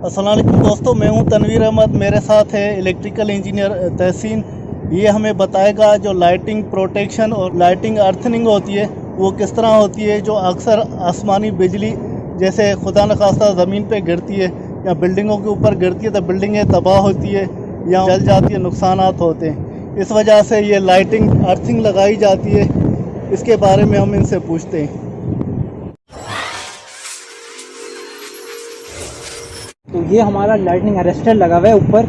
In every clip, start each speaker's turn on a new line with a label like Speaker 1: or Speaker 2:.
Speaker 1: अस्सलाम वालेकुम दोस्तों, मैं हूं तनवीर अहमद। मेरे साथ है इलेक्ट्रिकल इंजीनियर तहसीन। ये हमें बताएगा जो लाइटिंग प्रोटेक्शन और लाइटिंग अर्थिंग होती है वो किस तरह होती है। जो अक्सर आसमानी बिजली जैसे खुदा न खास्ता ज़मीन पे गिरती है या बिल्डिंगों के ऊपर गिरती है तो बिल्डिंगें तबाह होती है या जल जाती है, नुकसानात होते हैं। इस वजह से ये लाइटिंग अर्थिंग लगाई जाती है। इसके बारे में हम इनसे पूछते हैं।
Speaker 2: तो ये हमारा लाइटनिंग अरेस्टर लगा हुआ है ऊपर,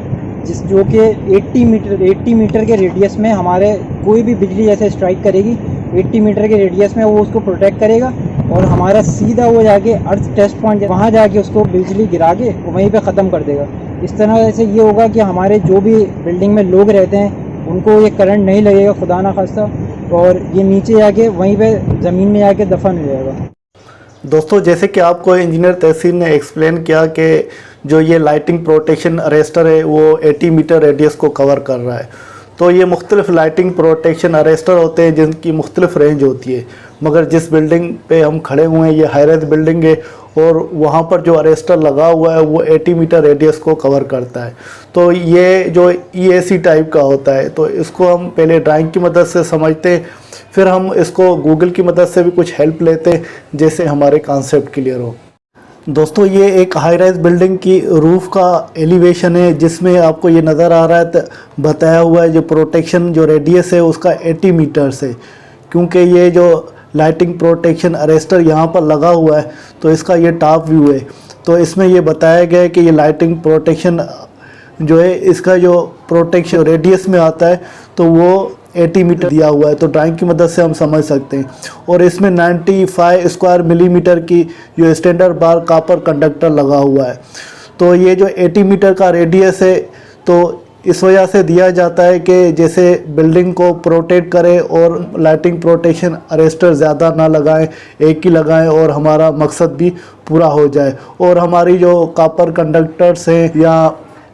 Speaker 2: जो कि 80 मीटर के रेडियस में हमारे कोई भी बिजली जैसे स्ट्राइक करेगी 80 मीटर के रेडियस में वो उसको प्रोटेक्ट करेगा और हमारा सीधा वो जाके अर्थ टेस्ट पॉइंट वहाँ जाके उसको बिजली गिरा के वहीं पे ख़त्म कर देगा। इस तरह से ये होगा कि हमारे जो भी बिल्डिंग में लोग रहते हैं उनको ये करंट नहीं लगेगा खुदा ना खास्ता, और ये नीचे जाके वहीं पर ज़मीन में जाके दफन हो जाएगा।
Speaker 1: दोस्तों, जैसे कि आपको इंजीनियर तहसीन ने एक्सप्लेन किया कि जो ये लाइटिंग प्रोटेक्शन अरेस्टर है वो 80 मीटर रेडियस को कवर कर रहा है। तो ये मुख्तलिफ लाइटिंग प्रोटेक्शन अरेस्टर होते हैं जिनकी मुख्तलिफ रेंज होती है। मगर जिस बिल्डिंग पे हम खड़े हुए हैं ये हाई-राइज बिल्डिंग है और वहाँ पर जो अरेस्टर लगा हुआ है वो 80 मीटर रेडियस को कवर करता है। तो ये जो EAC टाइप का होता है, तो इसको हम पहले ड्राइंग की मदद से समझते हैं, फिर हम इसको गूगल की मदद से भी कुछ हेल्प लेते हैं जैसे हमारे कॉन्सेप्ट क्लियर हो। दोस्तों, ये एक हाई राइज बिल्डिंग की रूफ़ का एलिवेशन है जिसमें आपको ये नज़र आ रहा है बताया हुआ है जो प्रोटेक्शन जो रेडियस है उसका 80 मीटर से। क्योंकि ये जो लाइटिंग प्रोटेक्शन अरेस्टर यहाँ पर लगा हुआ है तो इसका ये टॉप व्यू है। तो इसमें ये बताया गया है कि ये लाइटिंग प्रोटेक्शन जो है इसका जो प्रोटेक्शन रेडियस में आता है तो वो 80 मीटर दिया हुआ है। तो ड्राइंग की मदद से हम समझ सकते हैं। और इसमें 95 स्क्वायर मिलीमीटर की जो स्टैंडर्ड बार कापर कंडक्टर लगा हुआ है। तो ये जो 80 मीटर का रेडियस है तो इस वजह से दिया जाता है कि जैसे बिल्डिंग को प्रोटेक्ट करे और लाइटिंग प्रोटेक्शन अरेस्टर ज़्यादा ना लगाएं, एक ही लगाएं और हमारा मकसद भी पूरा हो जाए और हमारी जो कापर कंडक्टर्स हैं या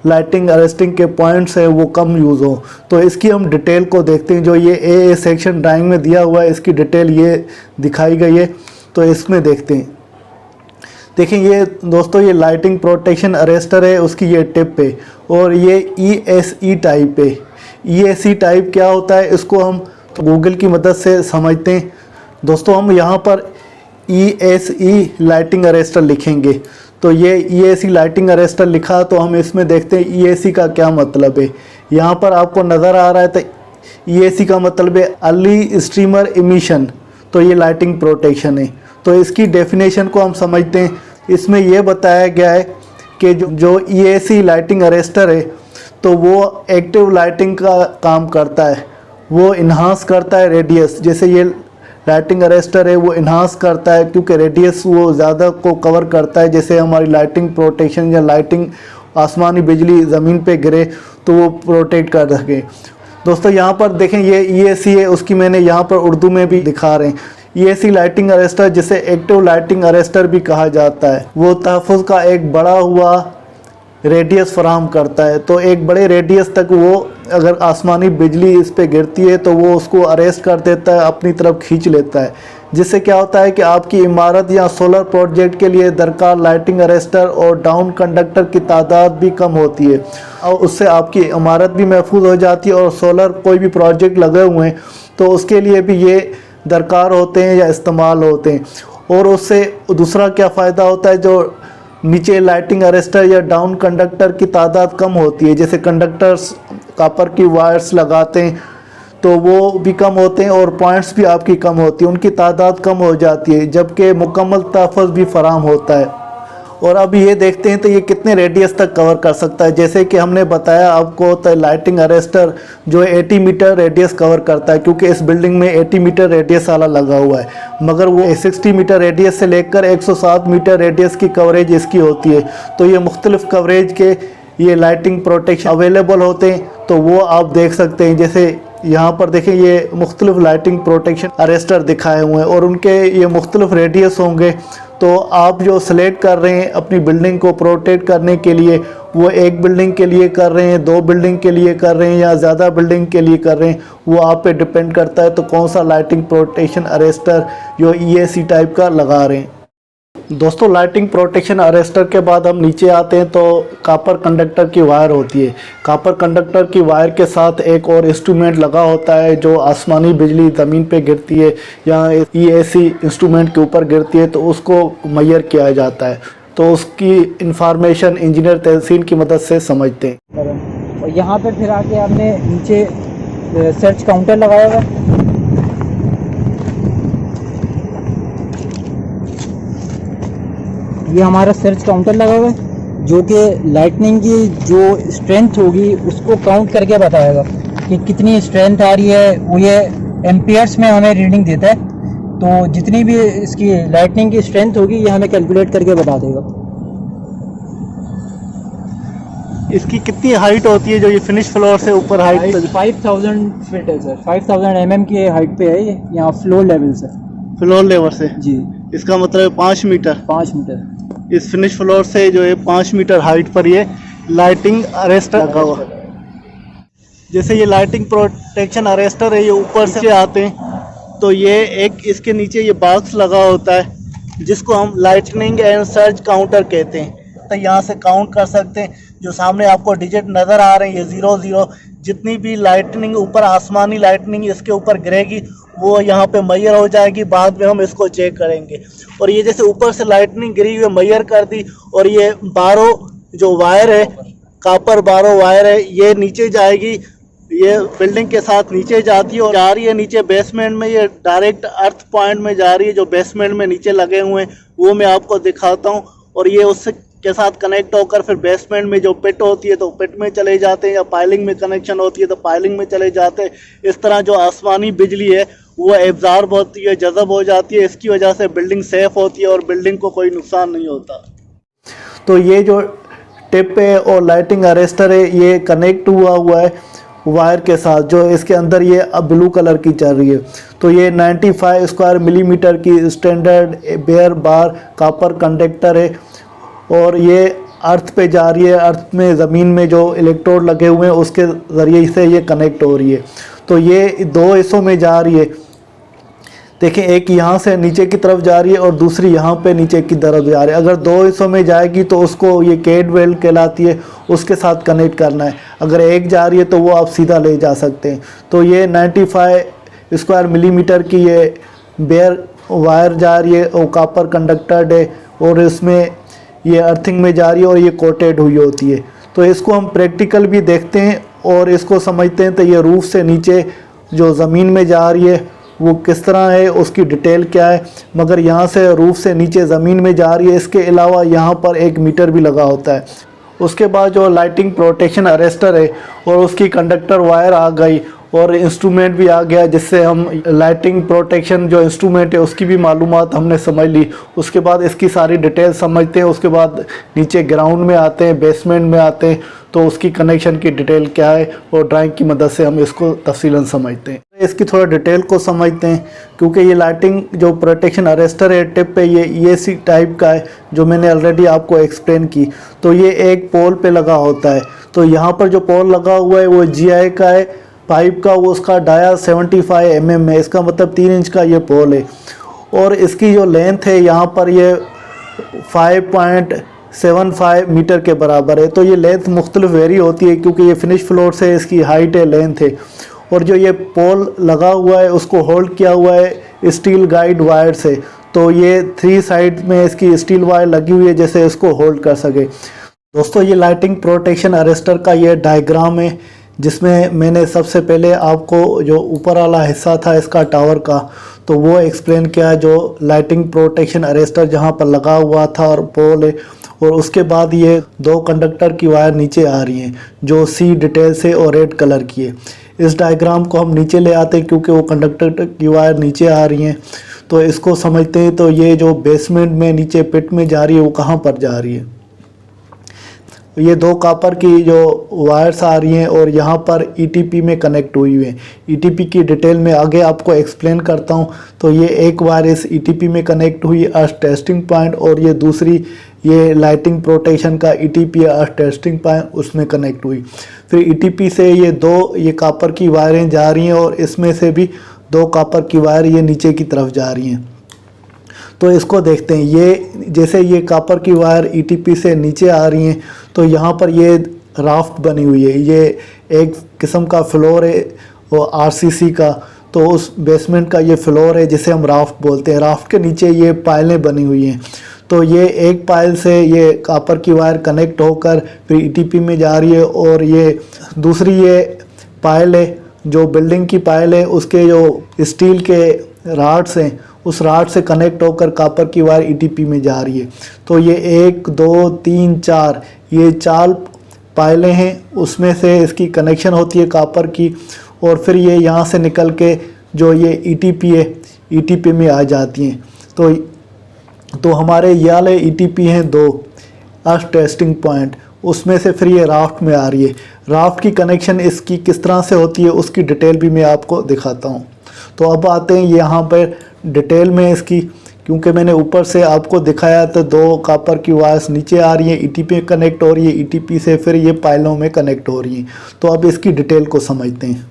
Speaker 1: लाइटिंग अरेस्टिंग के पॉइंट्स हैं वो कम यूज़ हो। तो इसकी हम डिटेल को देखते हैं। जो ये ए सेक्शन ड्राइंग में दिया हुआ है इसकी डिटेल ये दिखाई गई है। तो इसमें देखते हैं। देखें ये दोस्तों, ये लाइटिंग प्रोटेक्शन अरेस्टर है, उसकी ये टिप है और ये ESE टाइप है। ESE टाइप क्या होता है इसको हम गूगल की मदद से समझते हैं। दोस्तों, हम यहाँ पर ESE लाइटिंग अरेस्टर लिखेंगे तो ये ESE लाइटिंग अरेस्टर लिखा तो हम इसमें देखते हैं ESE का क्या मतलब है। यहाँ पर आपको नज़र आ रहा है तो ESE का मतलब है अर्ली स्ट्रीमर इमिशन। तो ये लाइटिंग प्रोटेक्शन है। तो इसकी डेफिनेशन को हम समझते हैं। इसमें यह बताया गया है कि जो ESE लाइटिंग अरेस्टर है तो वो एक्टिव लाइटिंग का काम करता है, वो इन्हांस करता है रेडियस। जैसे ये लाइटिंग अरेस्टर है वो इन्हांस करता है क्योंकि रेडियस वो ज़्यादा को कवर करता है। जैसे हमारी लाइटिंग प्रोटेक्शन या लाइटिंग आसमानी बिजली ज़मीन पे गिरे तो वो प्रोटेक्ट कर सके। दोस्तों, यहाँ पर देखें ये ESE है, उसकी मैंने यहाँ पर उर्दू में भी दिखा रहे हैं। ESE लाइटिंग अरेस्टर जिसे एक्टिव लाइटिंग अरेस्टर भी कहा जाता है, वो तहफ़्फ़ुज़ का एक बड़ा हुआ रेडियस फराहम करता है। तो एक बड़े रेडियस तक वो अगर आसमानी बिजली इस पे गिरती है तो वो उसको अरेस्ट कर देता है, अपनी तरफ खींच लेता है। जिससे क्या होता है कि आपकी इमारत या सोलर प्रोजेक्ट के लिए दरकार लाइटिंग अरेस्टर और डाउन कंडक्टर की तादाद भी कम होती है और उससे आपकी इमारत भी महफूज हो जाती है। और सोलर कोई भी प्रोजेक्ट लगे हुए हैं तो उसके लिए भी ये दरकार होते हैं या इस्तेमाल होते हैं। और उससे दूसरा क्या फ़ायदा होता है, जो नीचे लाइटिंग अरेस्टर या डाउन कंडक्टर की तादाद कम होती है। जैसे कंडक्टर्स कापर की वायर्स लगाते हैं तो वो भी कम होते हैं और पॉइंट्स भी आपकी कम होती है, उनकी तादाद कम हो जाती है, जबकि मुकम्मल तहफ़्फ़ुज़ भी फराहम होता है। और अब ये देखते हैं तो ये कितने रेडियस तक कवर कर सकता है। जैसे कि हमने बताया आपको तो लाइटिंग अरेस्टर जो 80 मीटर रेडियस कवर करता है क्योंकि इस बिल्डिंग में 80 मीटर रेडियस वाला लगा हुआ है। मगर वो 60 मीटर रेडियस से लेकर 107 मीटर रेडियस की कवरेज इसकी होती है। तो ये मुख्तलिफ कवरेज के ये लाइटिंग प्रोटेक्शन अवेलेबल होते हैं। तो वो आप देख सकते हैं। जैसे यहाँ पर देखें ये मुख्तलिफ लाइटिंग प्रोटेक्शन अरेस्टर दिखाए हुए हैं और उनके ये मुख्तलिफ रेडियस होंगे। तो आप जो सेलेक्ट कर रहे हैं अपनी बिल्डिंग को प्रोटेक्ट करने के लिए, वो एक बिल्डिंग के लिए कर रहे हैं, 2 बिल्डिंग के लिए कर रहे हैं या ज़्यादा बिल्डिंग के लिए कर रहे हैं, वो आप पे डिपेंड करता है। तो कौन सा लाइटिंग प्रोटेक्शन अरेस्टर जो ESE टाइप का लगा रहे हैं। दोस्तों लाइटिंग प्रोटेक्शन अरेस्टर के बाद हम नीचे आते हैं तो कॉपर कंडक्टर की वायर होती है। कॉपर कंडक्टर की वायर के साथ एक और इंस्ट्रूमेंट लगा होता है जो आसमानी बिजली ज़मीन पे गिरती है या EAC इंस्ट्रूमेंट के ऊपर गिरती है तो उसको मेजर किया जाता है। तो उसकी इंफॉर्मेशन इंजीनियर तहसीन की मदद से समझते हैं।
Speaker 2: और यहाँ पर फिर आके आपने नीचे सर्च काउंटर लगाया हुआ है। ये हमारा सर्च काउंटर लगा हुआ है जो कि लाइटनिंग की जो स्ट्रेंथ होगी उसको काउंट करके बताएगा कि कितनी स्ट्रेंथ आ रही है। वो ये एम्पियर्स में हमें रीडिंग देता है, तो जितनी भी इसकी लाइटनिंग की स्ट्रेंथ होगी ये हमें कैलकुलेट करके बता देगा।
Speaker 1: इसकी कितनी हाइट होती है जो ये फिनिश फ्लोर से ऊपर हाइट?
Speaker 2: 5000 फीट है सर, 5000 mm की हाइट पे है ये, यहाँ फ्लोर लेवल से।
Speaker 1: फ्लोर लेवल से
Speaker 2: जी,
Speaker 1: इसका मतलब 5 मीटर।
Speaker 2: 5 मीटर
Speaker 1: इस फिनिश फ्लोर से जो है 5 मीटर हाइट पर ये लाइटिंग अरेस्टर लगा हुआ। जैसे ये लाइटिंग प्रोटेक्शन अरेस्टर है, ये ऊपर से आते हैं तो ये एक इसके नीचे ये बॉक्स लगा होता है जिसको हम लाइटनिंग एंड सर्च काउंटर कहते हैं। तो यहाँ से काउंट कर सकते हैं, जो सामने आपको डिजिट नज़र आ रहे हैं ये 00, जितनी भी लाइटनिंग ऊपर आसमानी लाइटनिंग इसके ऊपर गिरेगी वो यहाँ पे मेजर हो जाएगी। बाद में हम इसको चेक करेंगे। और ये जैसे ऊपर से लाइटनिंग गिरी हुई मेजर कर दी और ये 12 जो वायर है, कॉपर 12 वायर है, ये नीचे जाएगी, ये बिल्डिंग के साथ नीचे जाती है और जा रही है नीचे बेसमेंट में। ये डायरेक्ट अर्थ पॉइंट में जा रही है जो बेसमेंट में नीचे लगे हुए हैं वो मैं आपको दिखाता हूँ। और ये उससे के साथ कनेक्ट होकर फिर बेसमेंट में जो पिट होती है तो पिट में चले जाते हैं, या पाइलिंग में कनेक्शन होती है तो पाइलिंग में चले जाते हैं। इस तरह जो आसमानी बिजली है वो एब्जॉर्ब होती है, जज़ब हो जाती है। इसकी वजह से बिल्डिंग सेफ होती है और बिल्डिंग को कोई नुकसान नहीं होता। तो ये जो टिप है और लाइटिंग अरेस्टर है ये कनेक्ट हुआ है वायर के साथ, जो इसके अंदर ये अब ब्लू कलर की चल रही है। तो ये 95 स्क्वायर मिलीमीटर की स्टैंडर्ड बेयर बार कॉपर कंडक्टर है और ये अर्थ पे जा रही है। अर्थ में ज़मीन में जो इलेक्ट्रोड लगे हुए हैं उसके ज़रिए से ये कनेक्ट हो रही है। तो ये 2 हिस्सों में जा रही है। देखें, एक यहाँ से नीचे की तरफ जा रही है और दूसरी यहाँ पे नीचे की तरफ जा रही है। अगर 2 हिस्सों में जाएगी तो उसको ये केड वेल्ड कहलाती है, उसके साथ कनेक्ट करना है। अगर एक जा रही है तो वो आप सीधा ले जा सकते हैं। तो ये 95 स्क्वायर मिलीमीटर की ये बेयर वायर जा रही है और कॉपर कंडक्टर्ड है और इसमें ये अर्थिंग में जा रही है और ये कोटेड हुई होती है। तो इसको हम प्रैक्टिकल भी देखते हैं और इसको समझते हैं। तो ये रूफ से नीचे जो ज़मीन में जा रही है वो किस तरह है, उसकी डिटेल क्या है। मगर यहाँ से रूफ से नीचे ज़मीन में जा रही है। इसके अलावा यहाँ पर 1 मीटर भी लगा होता है। उसके बाद जो लाइटिंग प्रोटेक्शन अरेस्टर है और उसकी कंडक्टर वायर आ गई और इंस्ट्रूमेंट भी आ गया, जिससे हम लाइटिंग प्रोटेक्शन जो इंस्ट्रूमेंट है उसकी भी मालूमात हमने समझ ली। उसके बाद इसकी सारी डिटेल समझते हैं। उसके बाद नीचे ग्राउंड में आते हैं, बेसमेंट में आते हैं, तो उसकी कनेक्शन की डिटेल क्या है और ड्राइंग की मदद से हम इसको तफसीलन समझते हैं। इसकी थोड़ा डिटेल को समझते हैं, क्योंकि ये लाइटिंग जो प्रोटेक्शन अरेस्टर है टिप पे ये EAC टाइप का है जो मैंने ऑलरेडी आपको एक्सप्लेन की। तो ये एक पोल पे लगा होता है। तो यहाँ पर जो पोल लगा हुआ है वो GI का है, पाइप का, वो उसका डाया 75 mm है। इसका मतलब 3 इंच का ये पोल है और इसकी जो लेंथ है यहाँ पर ये 5.75 मीटर के बराबर है। तो ये लेंथ मुख्तलिफ वेरी होती है क्योंकि ये फिनिश फ्लोर से इसकी हाइट है, लेंथ है। और जो ये पोल लगा हुआ है उसको होल्ड किया हुआ है स्टील गाइड वायर से। तो ये 3 साइड में इसकी स्टील वायर लगी हुई है जैसे इसको होल्ड कर सके। दोस्तों, ये लाइटिंग प्रोटेक्शन अरेस्टर का ये डायग्राम है जिसमें मैंने सबसे पहले आपको जो ऊपर वाला हिस्सा था इसका टावर का तो वो एक्सप्लेन किया, जो लाइटिंग प्रोटेक्शन अरेस्टर जहाँ पर लगा हुआ था और पोल है। और उसके बाद ये 2 कंडक्टर की वायर नीचे आ रही हैं जो C डिटेल से और रेड कलर की है। इस डायग्राम को हम नीचे ले आते हैं क्योंकि वो कंडक्टर की वायर नीचे आ रही हैं। तो इसको समझते हैं। तो ये जो बेसमेंट में नीचे पिट में जा रही है वो कहाँ पर जा रही है? ये 2 कॉपर की जो वायर्स आ रही हैं और यहाँ पर ETP में कनेक्ट हुई हुई हैं। ETP की डिटेल में आगे आपको एक्सप्लेन करता हूँ। तो ये एक वायर इस ETP में कनेक्ट हुई अर्थ टेस्टिंग पॉइंट और ये दूसरी ये लाइटिंग प्रोटेक्शन का ETP अर्थ टेस्टिंग पॉइंट उसमें कनेक्ट हुई। फिर ETP से ये 2 ये कॉपर की वायरें जा रही हैं और इसमें से भी 2 कॉपर की वायर ये नीचे की तरफ जा रही हैं। तो इसको देखते हैं। ये जैसे ये कॉपर की वायर ईटीपी से नीचे आ रही हैं तो यहाँ पर ये राफ्ट बनी हुई है, ये एक किस्म का फ्लोर है वो आरसीसी का। तो उस बेसमेंट का ये फ्लोर है जिसे हम राफ्ट बोलते हैं। राफ्ट के नीचे ये पायलें बनी हुई हैं। तो ये एक पायल से ये कॉपर की वायर कनेक्ट होकर फिर ईटीपी में जा रही है, और ये दूसरी ये पायल है जो बिल्डिंग की पायल है, उसके जो स्टील के राड्स हैं उस राड से कनेक्ट होकर कॉपर की वायर ईटीपी में जा रही है। तो ये 1 2 3 4 ये 4 पायलें हैं, उसमें से इसकी कनेक्शन होती है कॉपर की, और फिर ये यहाँ से निकल के जो ये ईटीपी है ईटीपी में आ जाती हैं। तो हमारे ये वाले ईटीपी हैं 2 अर्थ टेस्टिंग पॉइंट, उसमें से फिर ये राफ्ट में आ रही है। राफ्ट की कनेक्शन इसकी किस तरह से होती है उसकी डिटेल भी मैं आपको दिखाता हूँ। तो अब आते हैं यहाँ पर डिटेल में इसकी, क्योंकि मैंने ऊपर से आपको दिखाया तो 2 कॉपर की वायर्स नीचे आ रही है, ईटीपी कनेक्ट हो रही है, ईटीपी से फिर ये पायलों में कनेक्ट हो रही हैं। तो अब इसकी डिटेल को समझते हैं।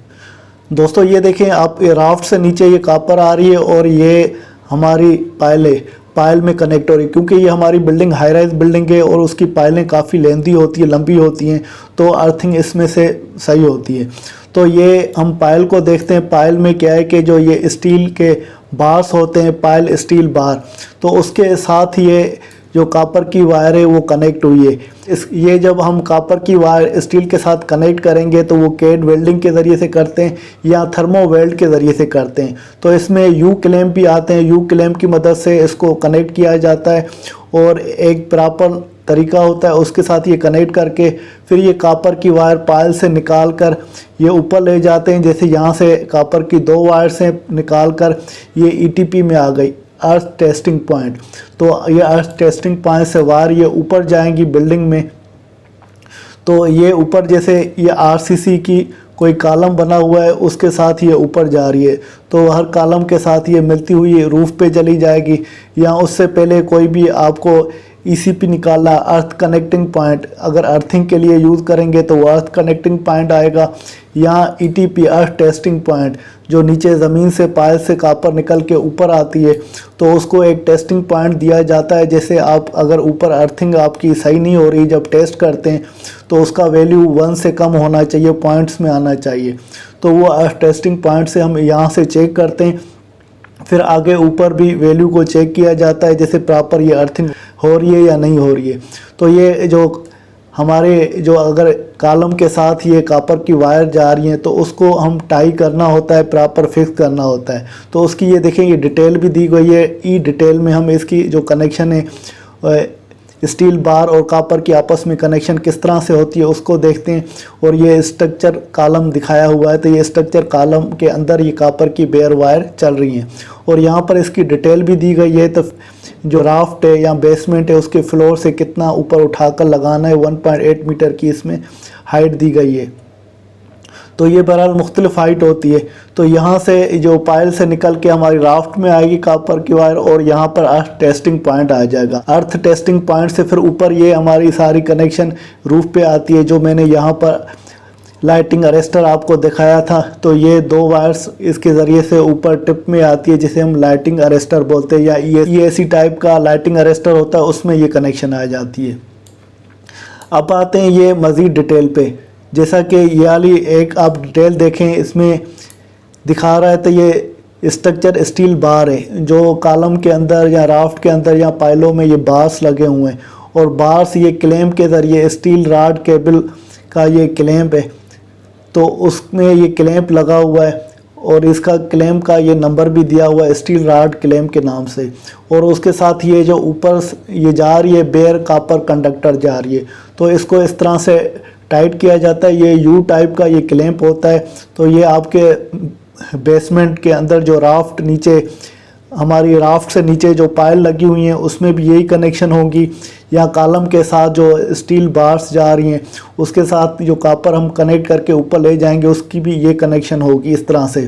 Speaker 1: दोस्तों ये देखें आप, ये राफ्ट से नीचे ये कॉपर आ रही है और ये हमारी पायल में कनेक्ट हो रही है, क्योंकि ये हमारी बिल्डिंग हाई राइज बिल्डिंग है और उसकी पायलें काफ़ी लेंदी होती है, लंबी होती हैं, तो अर्थिंग इसमें से सही होती है। तो ये हम पायल को देखते हैं। पायल में क्या है कि जो ये स्टील के बार्स होते हैं, पायल स्टील बार, तो उसके साथ ये जो कॉपर की वायर है वो कनेक्ट हुई है। ये जब हम कॉपर की वायर स्टील के साथ कनेक्ट करेंगे तो वो कैड वेल्डिंग के ज़रिए से करते हैं या थर्मो वेल्ड के ज़रिए से करते हैं। तो इसमें यू क्लैंप भी आते हैं, यू क्लैंप की मदद से इसको कनेक्ट किया जाता है और एक प्रॉपर तरीका होता है, उसके साथ ये कनेक्ट करके फिर ये कॉपर की वायर पायल से निकाल कर ये ऊपर ले जाते हैं। जैसे यहाँ से कॉपर की 2 वायर से निकाल कर ये ईटीपी में आ गई, अर्थ टेस्टिंग पॉइंट। तो ये अर्थ टेस्टिंग पॉइंट से वायर ये ऊपर जाएंगी बिल्डिंग में। तो ये ऊपर जैसे ये आरसीसी की कोई कॉलम बना हुआ है उसके साथ ये ऊपर जा रही है, तो हर कॉलम के साथ ये मिलती हुई रूफ पे चली जाएगी। या उससे पहले कोई भी आपको ईसीपी निकाला, अर्थ कनेक्टिंग पॉइंट, अगर अर्थिंग के लिए यूज़ करेंगे तो वो अर्थ कनेक्टिंग पॉइंट आएगा। या ईटीपी अर्थ टेस्टिंग पॉइंट जो नीचे ज़मीन से पायल से कॉपर निकल के ऊपर आती है, तो उसको एक टेस्टिंग पॉइंट दिया जाता है। जैसे आप अगर ऊपर अर्थिंग आपकी सही नहीं हो रही, जब टेस्ट करते हैं तो उसका वैल्यू 1 से कम होना चाहिए, पॉइंट्स में आना चाहिए। तो वो अर्थ टेस्टिंग पॉइंट से हम यहाँ से चेक करते हैं। फिर आगे ऊपर भी वैल्यू को चेक किया जाता है, जैसे प्रॉपर ये अर्थिंग हो रही है या नहीं हो रही है। तो ये जो हमारे जो अगर कॉलम के साथ ये कॉपर की वायर जा रही हैं तो उसको हम टाई करना होता है, प्रॉपर फिक्स करना होता है। तो उसकी ये देखें ये डिटेल भी दी गई है। ई डिटेल में हम इसकी जो कनेक्शन है स्टील बार और कॉपर की आपस में कनेक्शन किस तरह से होती है उसको देखते हैं। और ये स्ट्रक्चर कॉलम दिखाया हुआ है, तो ये स्ट्रक्चर कॉलम के अंदर ये कॉपर की बेयर वायर चल रही हैं और यहाँ पर इसकी डिटेल भी दी गई है। तो जो राफ्ट है या बेसमेंट है उसके फ्लोर से कितना ऊपर उठाकर लगाना है, 1.8 मीटर की इसमें हाइट दी गई है। तो ये बहरहाल मुख्तलिफ हाइट होती है। तो यहाँ से जो पायल से निकल के हमारी राफ्ट में आएगी कॉपर की वायर और यहाँ पर अर्थ टेस्टिंग पॉइंट आ जाएगा। अर्थ टेस्टिंग पॉइंट से फिर ऊपर ये हमारी सारी कनेक्शन रूफ पे आती है, जो मैंने यहाँ पर लाइटिंग अरेस्टर आपको दिखाया था। तो ये 2 वायर्स इसके ज़रिए से ऊपर टिप में आती है, जिसे हम लाइटिंग अरेस्टर बोलते हैं, या ईएसी टाइप का लाइटिंग अरेस्टर होता है, उसमें ये कनेक्शन आ जाती है। अब आते हैं ये मज़ीद डिटेल पे। जैसा कि ये वाली एक आप डिटेल देखें, इसमें दिखा रहा है तो ये स्ट्रक्चर स्टील बार है, जो कॉलम के अंदर या राफ्ट के अंदर या पायलों में ये बार्स लगे हुए हैं और बार्स ये क्लैंप के ज़रिए स्टील राड केबल का ये क्लैंप है, तो उसमें ये क्लैंप लगा हुआ है और इसका क्लैंप का ये नंबर भी दिया हुआ है स्टील राड क्लैंप के नाम से। और उसके साथ ये जो ऊपर ये जा रही है बेयर कॉपर कंडक्टर जा रही है, तो इसको इस तरह से टाइट किया जाता है। ये यू टाइप का ये क्लैंप होता है। तो ये आपके बेसमेंट के अंदर जो राफ्ट नीचे हमारी राफ्ट से नीचे जो पायल लगी हुई हैं उसमें भी यही कनेक्शन होगी, या कॉलम के साथ जो स्टील बार्स जा रही हैं उसके साथ जो कॉपर हम कनेक्ट करके ऊपर ले जाएंगे उसकी भी ये कनेक्शन होगी इस तरह से।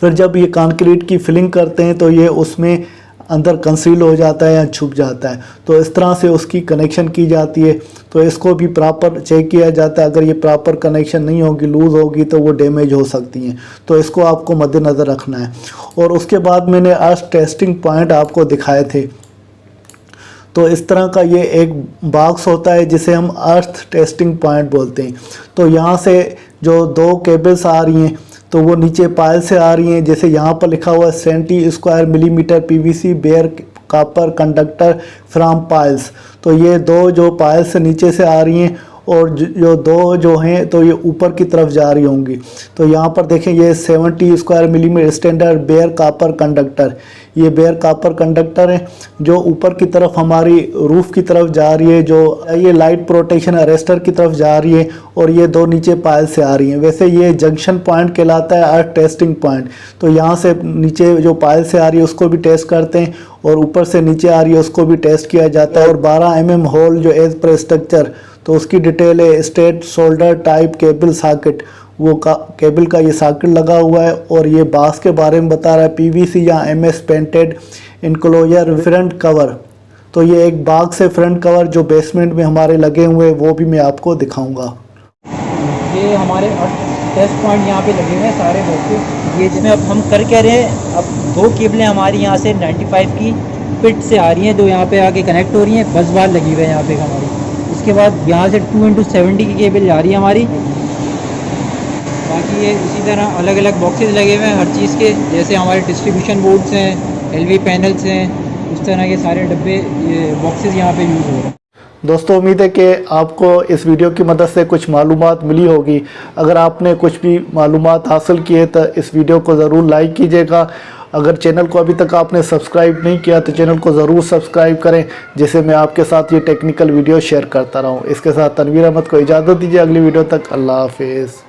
Speaker 1: फिर जब ये कंक्रीट की फिलिंग करते हैं तो ये उसमें अंदर कंसील हो जाता है या छुप जाता है। तो इस तरह से उसकी कनेक्शन की जाती है। तो इसको भी प्रॉपर चेक किया जाता है, अगर ये प्रॉपर कनेक्शन नहीं होगी, लूज़ होगी तो वो डैमेज हो सकती हैं। तो इसको आपको मद्देनज़र रखना है। और उसके बाद मैंने आज टेस्टिंग पॉइंट आपको दिखाए थे। तो इस तरह का ये एक बॉक्स होता है जिसे हम अर्थ टेस्टिंग पॉइंट बोलते हैं। तो यहाँ से जो 2 केबल्स आ रही हैं तो वो नीचे पायल से आ रही हैं, जैसे यहाँ पर लिखा हुआ है 70 square millimetre PVC bare copper conductor from piles. तो ये 2 जो पायल से नीचे से आ रही हैं और जो 2 जो हैं तो ये ऊपर की तरफ जा रही होंगी। तो यहाँ पर देखें ये 70 square millimetre standard bare copper conductor, ये बेयर कॉपर कंडक्टर है जो ऊपर की तरफ हमारी रूफ की तरफ जा रही है, जो ये लाइट प्रोटेक्शन अरेस्टर की तरफ जा रही है, और ये 2 नीचे पायल से आ रही हैं। वैसे ये जंक्शन पॉइंट कहलाता है अर्थ टेस्टिंग पॉइंट। तो यहाँ से नीचे जो पायल से आ रही है उसको भी टेस्ट करते हैं और ऊपर से नीचे आ रही है उसको भी टेस्ट किया जाता है। और 12 mm होल जो एज पर स्ट्रक्चर, तो उसकी डिटेल है straight shoulder type cable socket, वो केबल का ये सॉकेट लगा हुआ है। और ये बास के बारे में बता रहा है पीवीसी या MS painted enclosure front cover. तो ये एक बॉक्स है फ्रंट कवर जो बेसमेंट में हमारे लगे हुए हैं, वो भी मैं आपको दिखाऊंगा।
Speaker 2: ये हमारे टेस्ट पॉइंट यहाँ पे लगे हुए हैं सारे बॉक्स। ये जिसमें अब हम कर क्या रहे हैं, अब 2 केबलें हमारी यहाँ से 95 की फिट से आ रही हैं, 2 यहाँ पे आके कनेक्ट हो रही हैं, बस बार लगी हुई है यहाँ पे हमारी। उसके बाद यहाँ से 2x70 की केबल जा रही है हमारी। बाकी ये इसी तरह अलग अलग बॉक्सेस लगे हुए हैं हर चीज़ के, जैसे हमारे डिस्ट्रीब्यूशन बोर्ड्स हैं, LV पैनल्स हैं, उस तरह के सारे डब्बे ये बॉक्सेस यहाँ पे यूज़ हो रहे हैं।
Speaker 1: दोस्तों उम्मीद है कि आपको इस वीडियो की मदद से कुछ मालूमात मिली होगी। अगर आपने कुछ भी मालूमात हासिल किए तो इस वीडियो को ज़रूर लाइक कीजिएगा। अगर चैनल को अभी तक आपने सब्सक्राइब नहीं किया तो चैनल को ज़रूर सब्सक्राइब करें, जिससे मैं आपके साथ ये टेक्निकल वीडियो शेयर करता रहूँ। इसके साथ तनवीर अहमद को इजाज़त दीजिए, अगली वीडियो तक अल्लाह हाफिज़।